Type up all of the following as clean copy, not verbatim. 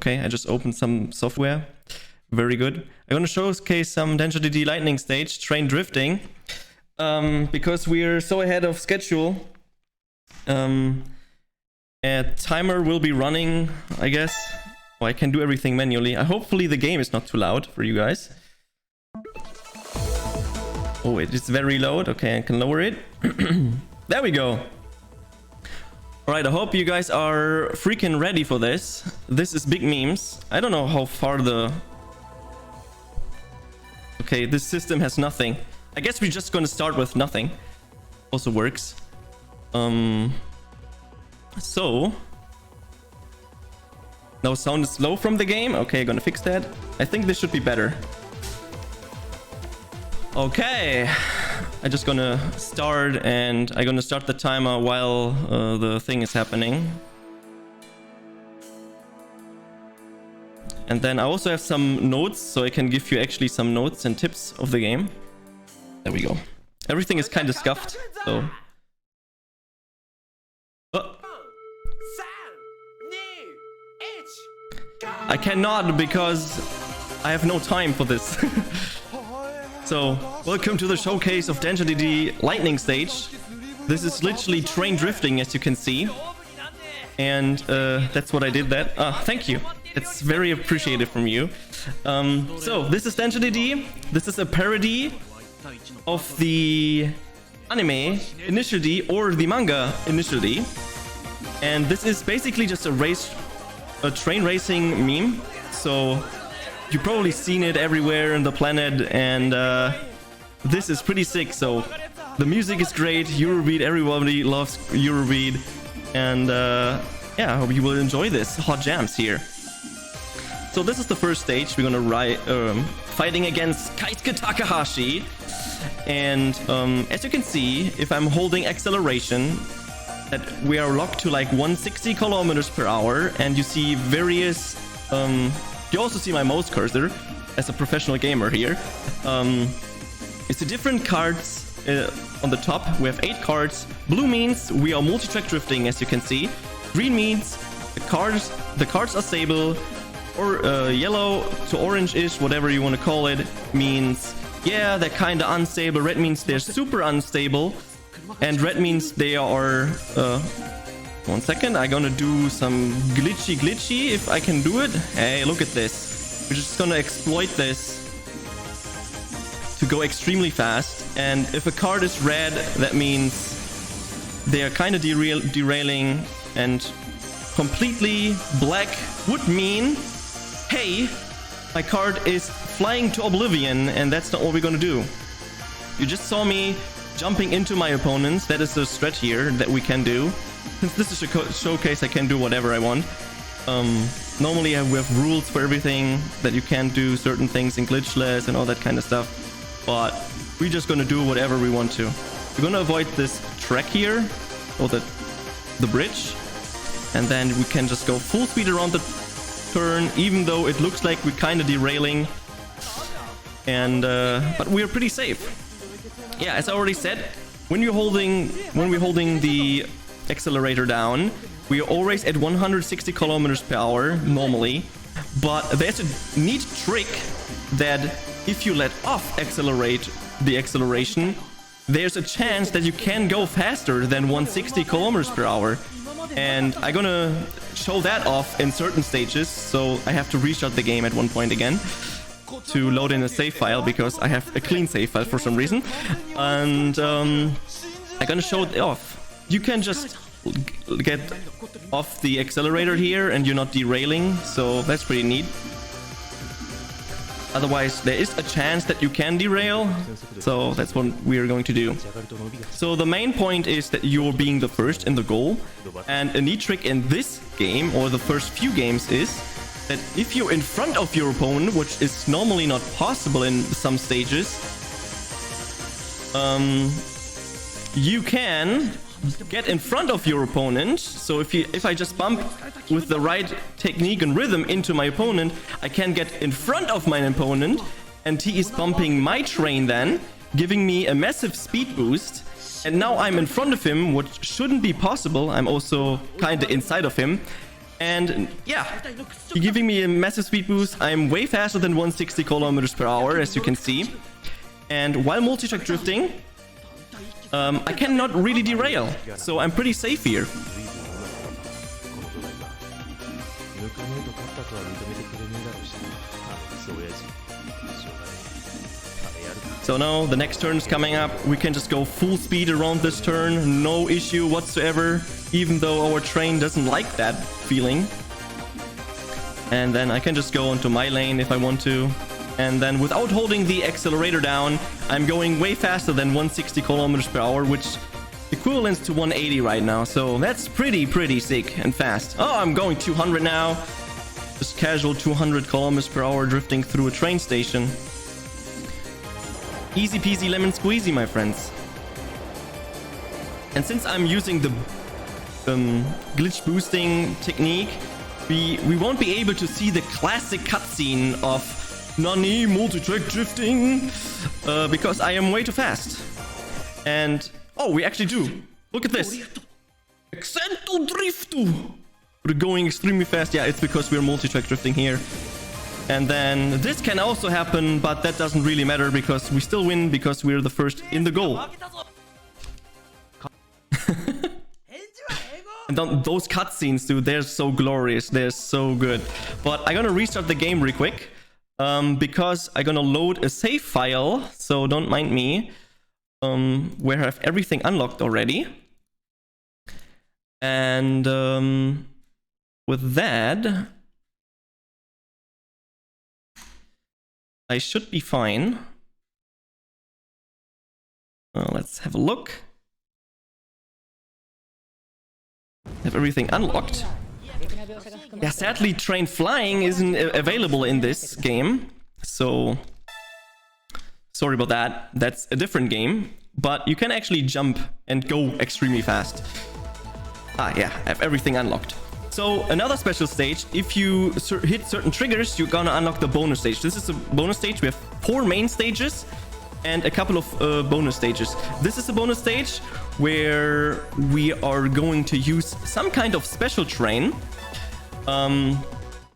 Okay, I just opened some software. Very good. I'm gonna showcase some Densha DD Lightning Stage, Train Drifting. Because we're so ahead of schedule. A timer will be running, I guess. Oh, I can do everything manually. Hopefully the game is not too loud for you guys. Oh, it is very loud. Okay, I can lower it. There we go. Alright, I hope you guys are freaking ready for this. This is big memes. I don't know how far the... Okay, this system has nothing. I guess we're just gonna start with nothing. Also works. So... Now sound is low from the game. Okay, gonna fix that. I think this should be better. Okay. I'm just gonna start, and I'm gonna start the timer while the thing is happening. And then I also have some notes, so I can give you actually some notes and tips of the game. There we go. Everything is kind of scuffed, so... Oh. I cannot because I have no time for this. So, welcome to the showcase of Densha DD Lightning Stage. This is literally train drifting, as you can see. And that's what I did that. Thank you. It's very appreciated from you. So, this is Densha DD. This is a parody of the anime Initial D or the manga Initial D. And this is basically just a train racing meme. So you've probably seen it everywhere in the planet, and this is pretty sick. So the music is great, Eurobeat, everybody loves Eurobeat, and yeah, I hope you will enjoy this hot jams here. So this is the first stage. We're gonna ride fighting against Kaisuke Takahashi, and as you can see, if I'm holding acceleration, that we are locked to like 160 kilometers per hour, and you see various you also see my mouse cursor as a professional gamer here. It's the different cards on the top. We have 8 cards. Blue means we are multi-track drifting, as you can see. Green means the cards are stable, or yellow to orange-ish, whatever you want to call it, means yeah, they're kind of unstable. Red means they're super unstable. And red means they are... one second, I'm gonna do some glitchy if I can do it. Hey, look at this. We're just gonna exploit this to go extremely fast. And if a card is red, that means they are kind of derailing. And completely black would mean, hey, my card is flying to oblivion, and that's not what we're gonna do. You just saw me jumping into my opponents. That is the strat here that we can do. Since this is a showcase, I can do whatever I want. Normally we have rules for everything, that you can't do certain things in glitchless and all that kind of stuff. But we're just gonna do whatever we want to. We're gonna avoid this track here, or the bridge. And then we can just go full speed around the turn, even though it looks like we're kind of derailing. And but we're pretty safe. Yeah, as I already said, when we're holding the accelerator down, we are always at 160 kilometers per hour normally. But there's a neat trick that if you let off the acceleration, there's a chance that you can go faster than 160 kilometers per hour. And I'm gonna show that off in certain stages, so I have to restart the game at one point again to load in a save file, because I have a clean save file for some reason. And I'm gonna show it off. You can just get off the accelerator here and you're not derailing, so that's pretty neat. Otherwise, there is a chance that you can derail, so that's what we're going to do. So the main point is that you're being the first in the goal, and a neat trick in this game, or the first few games, is that if you're in front of your opponent, which is normally not possible in some stages, you can get in front of your opponent. So if I just bump with the right technique and rhythm into my opponent, I can get in front of my opponent, and he is bumping my train then, giving me a massive speed boost. And now I'm in front of him, which shouldn't be possible. I'm also kind of inside of him. And yeah, you're giving me a massive speed boost. I'm way faster than 160 kilometers per hour, as you can see. And while multi-track drifting, I cannot really derail. So I'm pretty safe here. So now the next turn is coming up. We can just go full speed around this turn. No issue whatsoever. Even though our train doesn't like that feeling. And then I can just go onto my lane if I want to. And then without holding the accelerator down, I'm going way faster than 160 kilometers per hour, which equivalents to 180 right now. So that's pretty sick and fast. Oh, I'm going 200 now. Just casual 200 kilometers per hour drifting through a train station. Easy peasy lemon squeezy, my friends. And since I'm using the glitch boosting technique, we won't be able to see the classic cutscene of Nani multi-track drifting because I am way too fast. And oh, we actually do. Look at this. Accento driftu. We're going extremely fast. Yeah, it's because we're multi-track drifting here. And then this can also happen, but that doesn't really matter because we still win because we're the first in the goal. And those cutscenes, dude, they're so glorious. They're so good. But I'm gonna restart the game real quick because I'm gonna load a save file. So don't mind me. Where I have everything unlocked already. And with that, I should be fine. Let's have a look. Have everything unlocked. Yeah, sadly, train flying isn't available in this game. So, sorry about that. That's a different game. But you can actually jump and go extremely fast. Ah, yeah, I have everything unlocked. So, another special stage, if you hit certain triggers, you're gonna unlock the bonus stage. This is a bonus stage. We have 4 main stages and a couple of bonus stages. This is a bonus stage where we are going to use some kind of special train.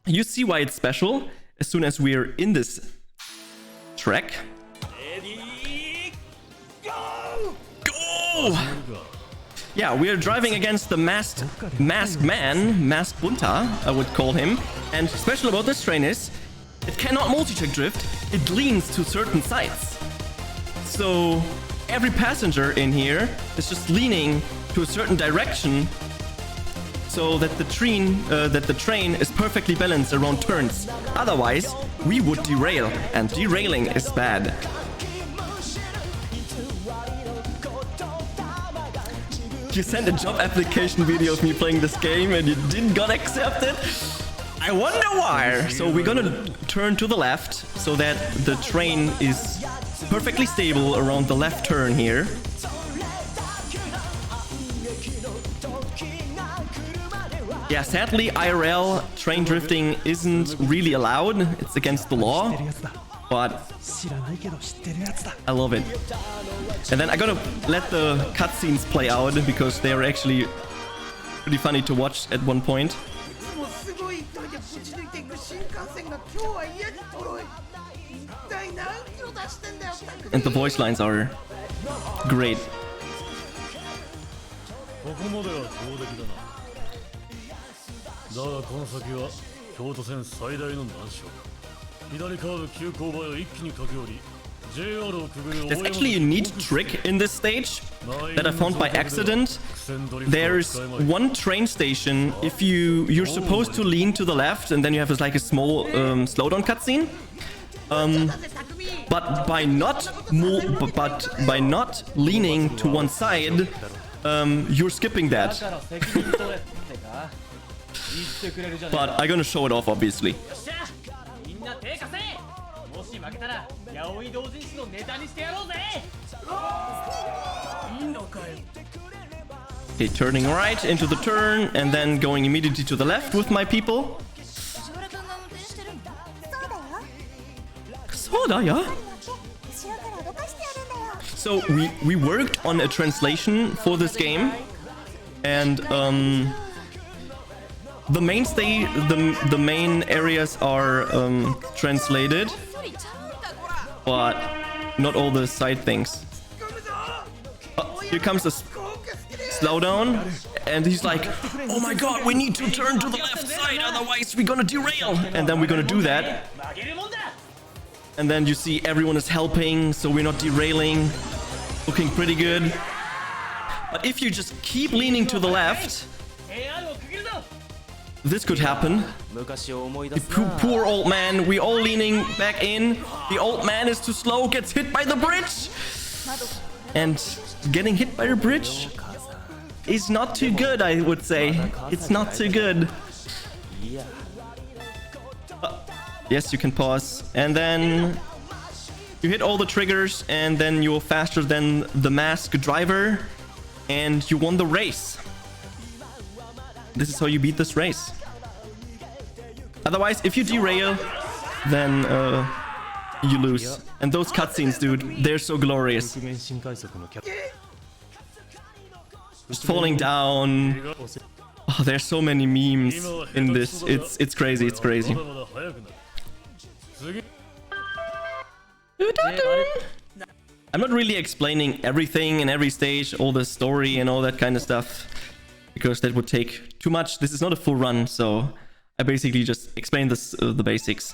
You see why it's special as soon as we're in this track. Ready, go! Go! Yeah, we are driving against the masked man, Masked Bunta, I would call him. And special about this train is, it cannot multi-track drift, it leans to certain sides. So every passenger in here is just leaning to a certain direction so that the train is perfectly balanced around turns. Otherwise, we would derail, and derailing is bad. You sent a job application video of me playing this game and you didn't got accepted? I wonder why. So we're gonna turn to the left so that the train is perfectly stable around the left turn here. Yeah, sadly IRL train drifting isn't really allowed. It's against the law. But I love it. And then I'm gonna let the cutscenes play out because they are actually pretty funny to watch at one point. And the voice lines are great. There's actually a neat trick in this stage that I found by accident. There's one train station. If you're supposed to lean to the left, and then you have like a small slowdown cutscene. But by not leaning to one side, you're skipping that. But I'm gonna show it off, obviously. Okay, turning right into the turn and then going immediately to the left with my people. So we worked on a translation for this game, and The mainstay, the main areas are translated, but not all the side things. Oh, here comes the slowdown, and he's like, "Oh my god, we need to turn to the left side, otherwise we're gonna derail." And then we're gonna do that. And then you see everyone is helping, so we're not derailing. Looking pretty good. But if you just keep leaning to the left, this could happen. The poor old man, we all leaning back in. The old man is too slow, gets hit by the bridge. And getting hit by the bridge is not too good, I would say. It's not too good. Yes, you can pause. And then you hit all the triggers, and then you're faster than the mask driver. And you won the race. This is how you beat this race. Otherwise, if you derail, then you lose. And those cutscenes, dude, they're so glorious. Just falling down. Oh, there's so many memes in this. It's crazy. It's crazy. I'm not really explaining everything in every stage, all the story and all that kind of stuff, because that would take too much. This is not a full run, so I basically just explained this, the basics.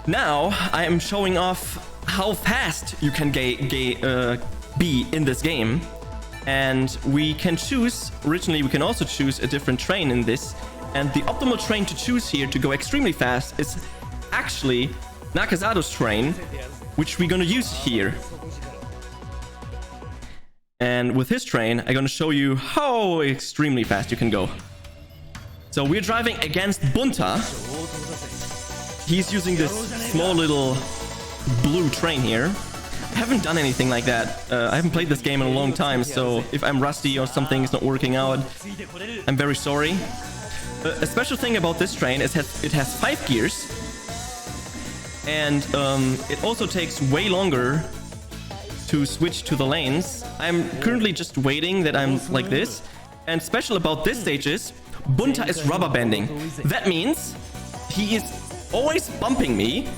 Now I am showing off how fast you can be in this game, and we can choose. Originally, we can also choose a different train in this, and the optimal train to choose here to go extremely fast is actually Nakazato's train, which we're gonna use here. And with his train, I'm gonna show you how extremely fast you can go. So we're driving against Bunta. He's using this small little blue train here. I haven't done anything like that. I haven't played this game in a long time, so if I'm rusty or something is not working out, I'm very sorry. A special thing about this train is it has 5 gears. And it also takes way longer to switch to the lanes. I'm currently just waiting that I'm like this. And special about this stage is Bunta is rubber banding. That means he is always bumping me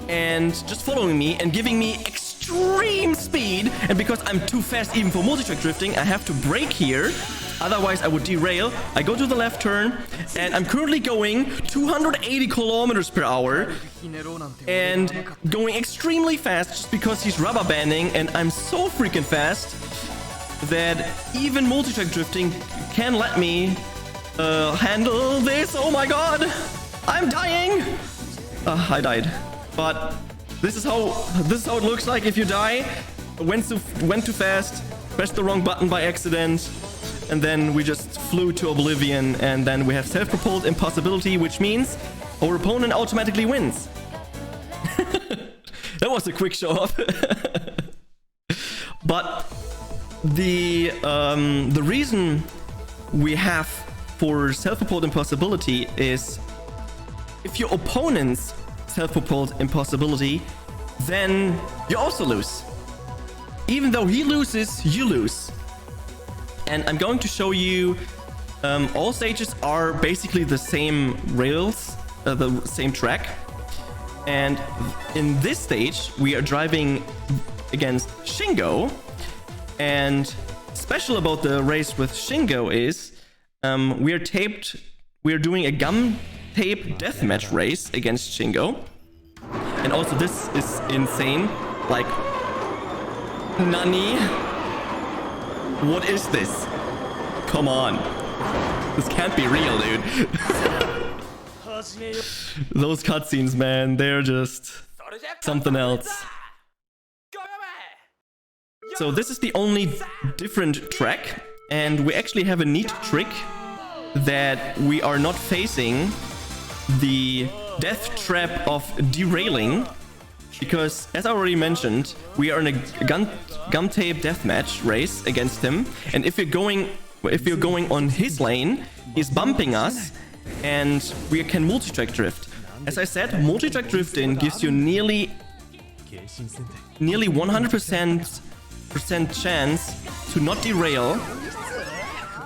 and just following me and giving me extreme speed. And because I'm too fast even for multi-track drifting, I have to brake here. Otherwise, I would derail. I go to the left turn, and I'm currently going 280 kilometers per hour and going extremely fast just because he's rubber banding, and I'm so freaking fast that even multi-track drifting can let me handle this. Oh my god, I'm dying. I died, but this is how it looks like if you die. Went too fast, pressed the wrong button by accident. And then we just flew to oblivion, and then we have self-propelled impossibility, which means our opponent automatically wins. That was a quick show-off. But the reason we have for self-propelled impossibility is if your opponent's self-propelled impossibility, then you also lose. Even though he loses, you lose. And I'm going to show you all stages are basically the same rails, the same track. And in this stage, we are driving against Shingo. And special about the race with Shingo is we are doing a gum tape deathmatch race against Shingo. And also this is insane. Like, Nani? What is this? Come on. This can't be real, dude. Those cutscenes, man, they're just something else. So this is the only different track, and we actually have a neat trick that we are not facing the death trap of derailing. Because, as I already mentioned, we are in a gum tape deathmatch race against him, and if you're going on his lane, he's bumping us, and we can multi-track drift. As I said, multi-track drifting gives you nearly 100% chance to not derail,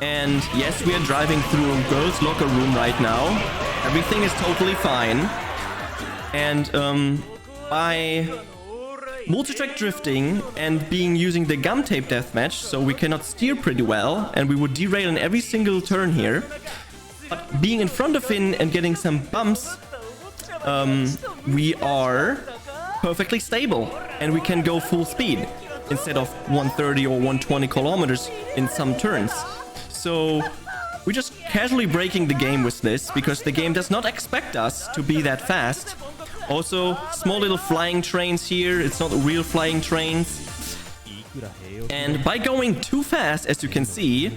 And yes, we are driving through a girl's locker room right now. Everything is totally fine. And by multi-track drifting and using the gum tape deathmatch, so we cannot steer pretty well, and we would derail in every single turn here. But being in front of him and getting some bumps, we are perfectly stable, and we can go full speed instead of 130 or 120 kilometers in some turns. So we're just casually breaking the game with this, because the game does not expect us to be that fast. Also, small little flying trains here. It's not real flying trains. And by going too fast, as you can see,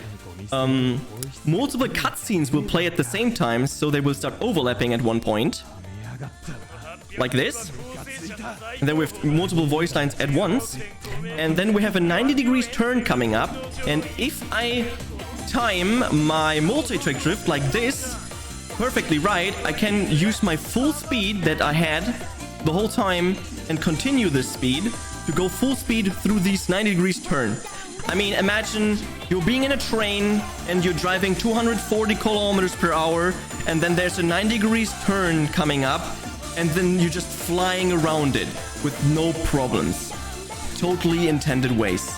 multiple cutscenes will play at the same time, so they will start overlapping at one point. Like this. And then we have multiple voice lines at once. And then we have a 90 degrees turn coming up. And if I time my multi-track drift like this perfectly right, I can use my full speed that I had the whole time and continue this speed to go full speed through these 90 degrees turn. I mean, imagine you're being in a train and you're driving 240 kilometers per hour, and then there's a 90 degrees turn coming up, and then you're just flying around it with no problems. Totally intended ways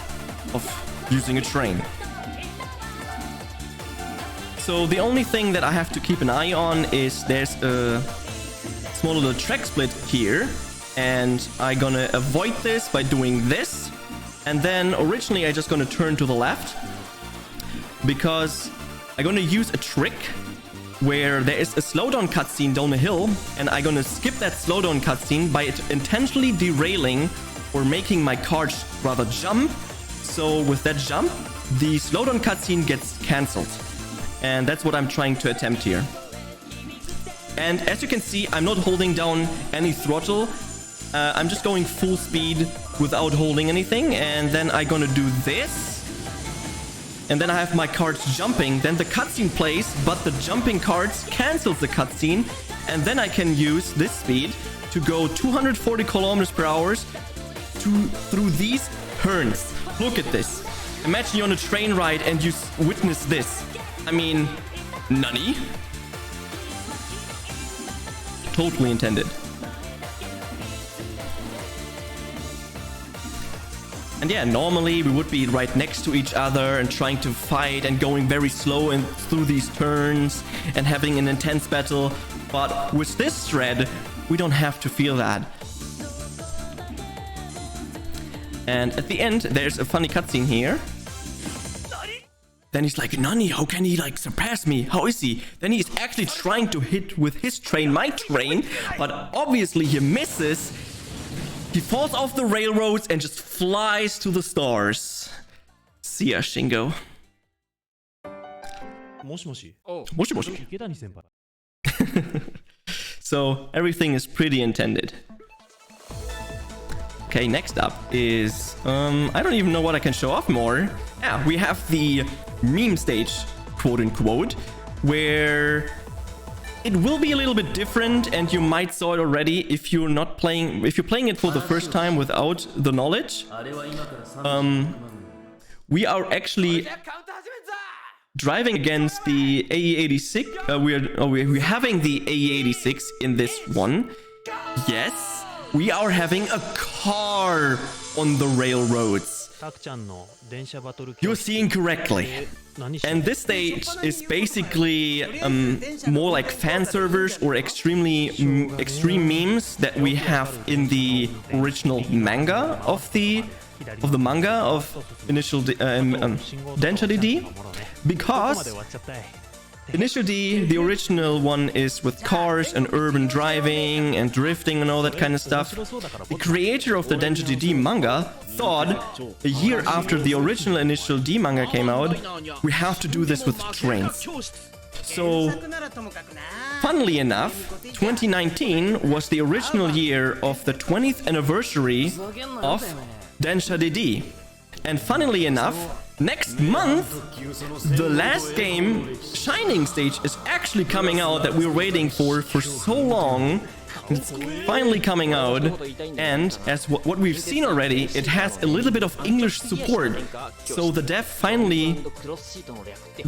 of using a train. So the only thing that I have to keep an eye on is there's a small little track split here, and I'm gonna avoid this by doing this. And then originally I just gonna turn to the left, because I'm gonna use a trick where there is a slowdown cutscene down the hill, and I'm gonna skip that slowdown cutscene by intentionally derailing or making my car rather jump. So with that jump, the slowdown cutscene gets cancelled. And that's what I'm trying to attempt here. And as you can see, I'm not holding down any throttle. I'm just going full speed without holding anything. And then I'm gonna do this. And then I have my cards jumping. Then the cutscene plays, but the jumping cards cancels the cutscene. And then I can use this speed to go 240 kilometers per hour through these turns. Look at this. Imagine you're on a train ride and you witness this. I mean, nani? Totally intended. And yeah, normally we would be right next to each other and trying to fight and going very slow and through these turns and having an intense battle. But with this thread, we don't have to feel that. And at the end, there's a funny cutscene here. Then he's like, Nani, how can he like surpass me? How is he? Then he's actually trying to hit with his train my train, but obviously he misses. He falls off the railroads and just flies to the stars. See ya, Shingo. So everything is pretty intended. Okay, next up is I don't even know what I can show off more. Yeah, we have the meme stage, quote unquote, where it will be a little bit different, and you might saw it already if you're playing it for the first time without the knowledge. We are actually driving against the AE86. We're having the AE86 in this one. Yes, we are having a car on the railroads. You're seeing correctly. And this stage is basically more like fan servers or extreme memes that we have in the original manga of the manga of Initial D, Densha DD, because Initial D, the original one, is with cars and urban driving and drifting and all that kind of stuff. The creator of the Densha DD manga thought, a year after the original Initial D manga came out, we have to do this with trains. So, funnily enough, 2019 was the original year of the 20th anniversary of Densha DD. And funnily enough, next month, the last game, Shining Stage, is actually coming out that we're waiting for so long. It's finally coming out, and as what we've seen already, it has a little bit of English support. So the dev finally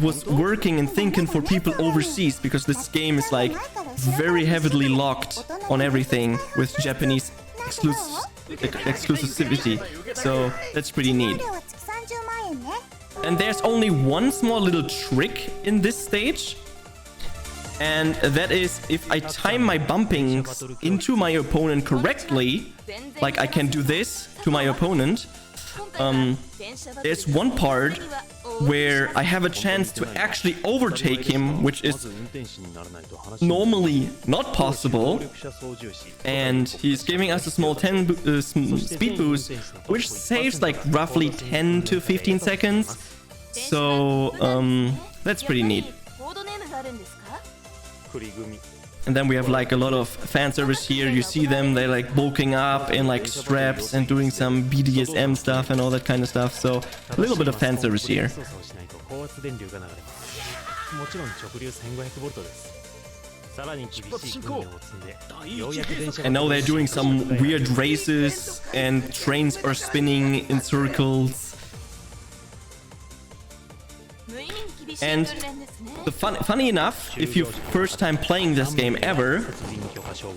was working and thinking for people overseas, because this game is like very heavily locked on everything with Japanese exclusivity. So that's pretty neat. And there's only one small little trick in this stage. And that is, if I time my bumpings into my opponent correctly, like I can do this to my opponent, there's one part where I have a chance to actually overtake him, which is normally not possible. And he's giving us a small 10 speed boost, which saves like roughly 10 to 15 seconds. So that's pretty neat. And then we have like a lot of fan service here. You see them, they're like bulking up in like straps and doing some BDSM stuff and all that kind of stuff. So a little bit of fan service here. I know they're doing some weird races and trains are spinning in circles. And funny enough, if you're first time playing this game ever,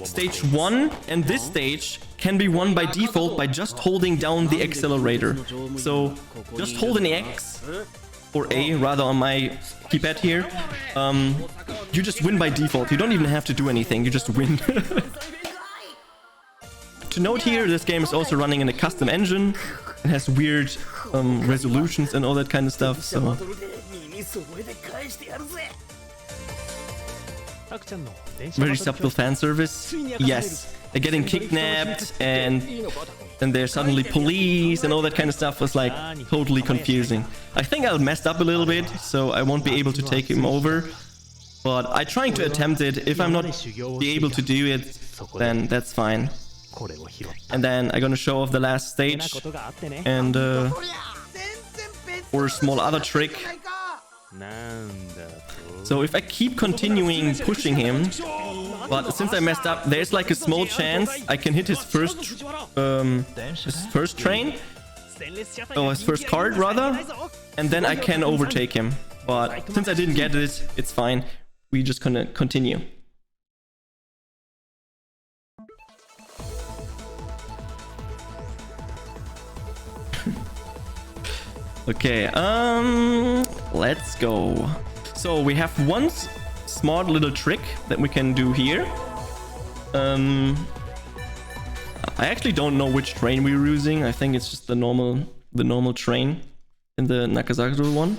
stage 1 and this stage can be won by default by just holding down the accelerator. So just hold an X, or A rather, on my keypad here. You just win by default. You don't even have to do anything, you just win. To note here, this game is also running in a custom engine. It has weird resolutions and all that kind of stuff, so... Very subtle fan service. Yes, they're getting kidnapped and then there's suddenly police and all that kind of stuff. Was like totally confusing. I think I messed up a little bit, so I won't be able to take him over. But I'm trying to attempt it. If I'm not be able to do it, then that's fine. And then I'm gonna show off the last stage and or a small other trick. So if I keep continuing pushing him, but since I messed up, there's like a small chance I can hit his first train, or his first card rather, and then I can overtake him. But since I didn't get it, it's fine. We just gonna continue. Okay, let's go. So we have one smart little trick that we can do here. I actually don't know which train we're using. I think it's just the normal train in the Nakazaru one.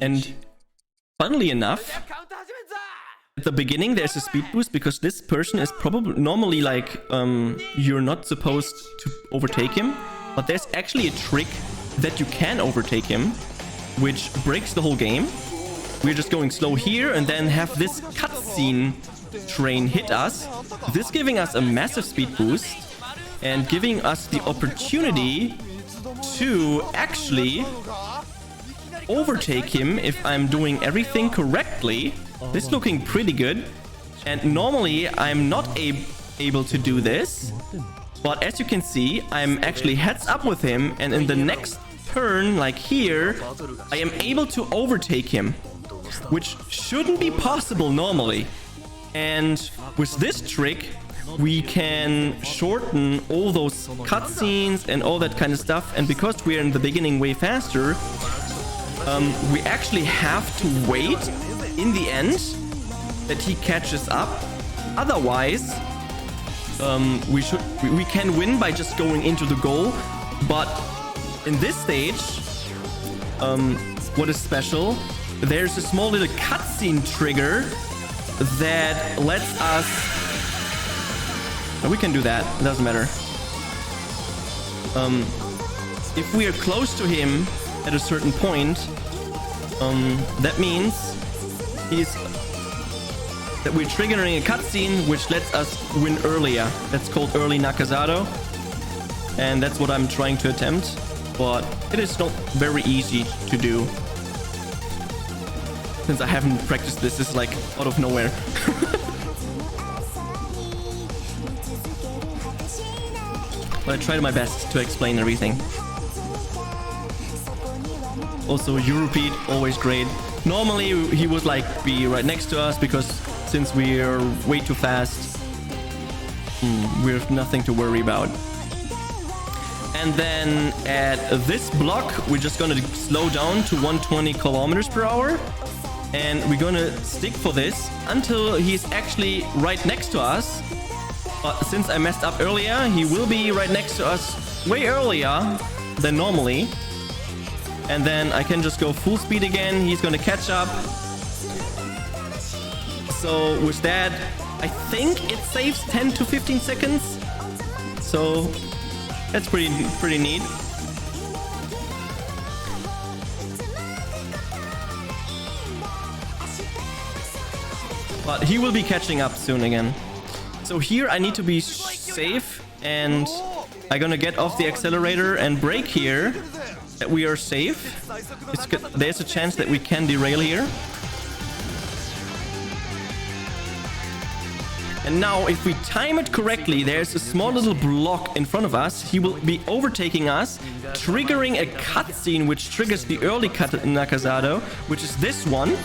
And funnily enough, at the beginning there's a speed boost because this person is probably normally like you're not supposed to overtake him. But there's actually a trick that you can overtake him, which breaks the whole game. We're just going slow here and then have this cutscene train hit us. This giving us a massive speed boost and giving us the opportunity to actually overtake him if I'm doing everything correctly. This is looking pretty good. And normally I'm not able to do this. But as you can see, I'm actually heads up with him, and in the next turn, like here, I am able to overtake him, which shouldn't be possible normally. And with this trick, we can shorten all those cutscenes and all that kind of stuff. And because we're in the beginning way faster, we actually have to wait in the end that he catches up. Otherwise, we can win by just going into the goal. But in this stage, what is special, there's a small little cutscene trigger that lets us... we can do that, it doesn't matter. If we are close to him at a certain point, that means that we're triggering a cutscene which lets us win earlier. That's called early Nakazaru, and that's what I'm trying to attempt, but it is not very easy to do. since I haven't practiced this. This is like out of nowhere. But I tried my best to explain everything. Also, Europeat, always great. Normally, he would like be right next to us because since we're way too fast, we have nothing to worry about. And then at this block, we're just gonna slow down to 120 kilometers per hour. And we're gonna stick for this until he's actually right next to us. But since I messed up earlier, he will be right next to us way earlier than normally. And then I can just go full speed again. He's gonna catch up. So with that, I think it saves 10 to 15 seconds. So that's pretty neat. But he will be catching up soon again. So here I need to be safe, and I'm gonna get off the accelerator and brake here. That we are safe. There's a chance that we can derail here. And now if we time it correctly, there's a small little block in front of us. He will be overtaking us, triggering a cutscene which triggers the early cut in Nakazado, which is this one.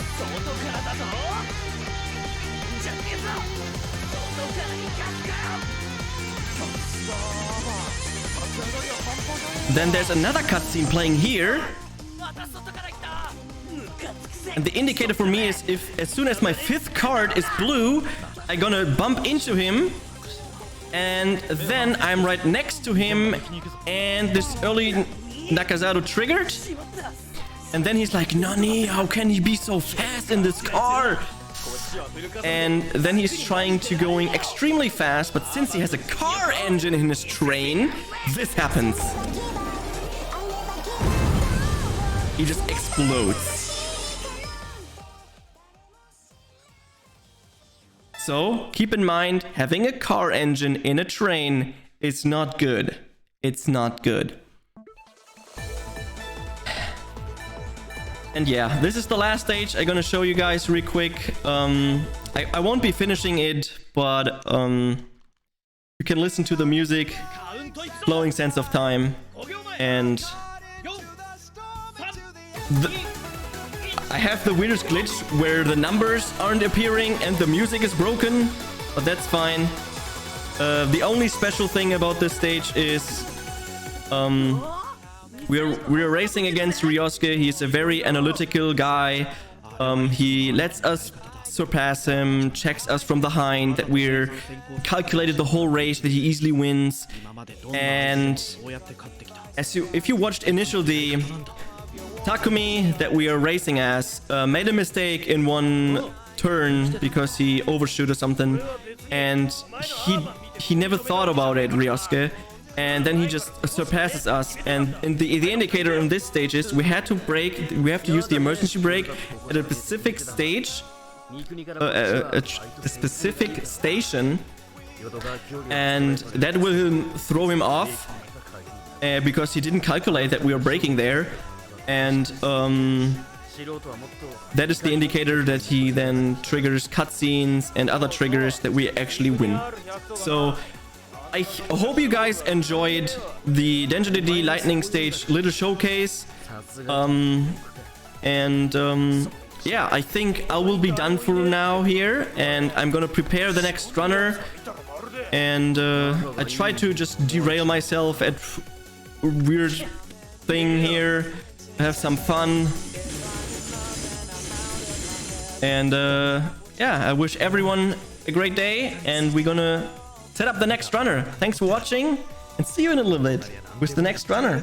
Then there's another cutscene playing here. And the indicator for me is if as soon as my 5th card is blue, I'm gonna bump into him. And then I'm right next to him. And this early Nakazado triggered. And then he's like, Nani, how can he be so fast in this car? And then he's trying to going extremely fast. But since he has a car engine in his train, this happens. He just explodes. So keep in mind, having a car engine in a train is not good. It's not good. And yeah, this is the last stage I'm gonna show you guys real quick. I won't be finishing it, but you can listen to the music, flowing sense of time, and I have the weirdest glitch where the numbers aren't appearing and the music is broken, but that's fine. The only special thing about this stage is we're racing against Ryosuke. He's a very analytical guy. He lets us surpass him, checks us from behind, that we're calculated the whole race, that he easily wins. And if you watched initially, Takumi, that we are racing as, made a mistake in one turn because he overshoot or something, and he never thought about it, Ryosuke, and then he just surpasses us. And in the indicator on this stage is we have to use the emergency brake at a specific stage, a specific station, and that will throw him off because he didn't calculate that we are braking there. And that is the indicator that he then triggers cutscenes and other triggers that we actually win. So I hope you guys enjoyed the Densha DD Lightning Stage little showcase. Yeah, I think I will be done for now here, and I'm gonna prepare the next runner. And I try to just derail myself at weird thing here. Have some fun. And yeah, I wish everyone a great day, and we're gonna set up the next runner. Thanks for watching, and see you in a little bit with the next runner.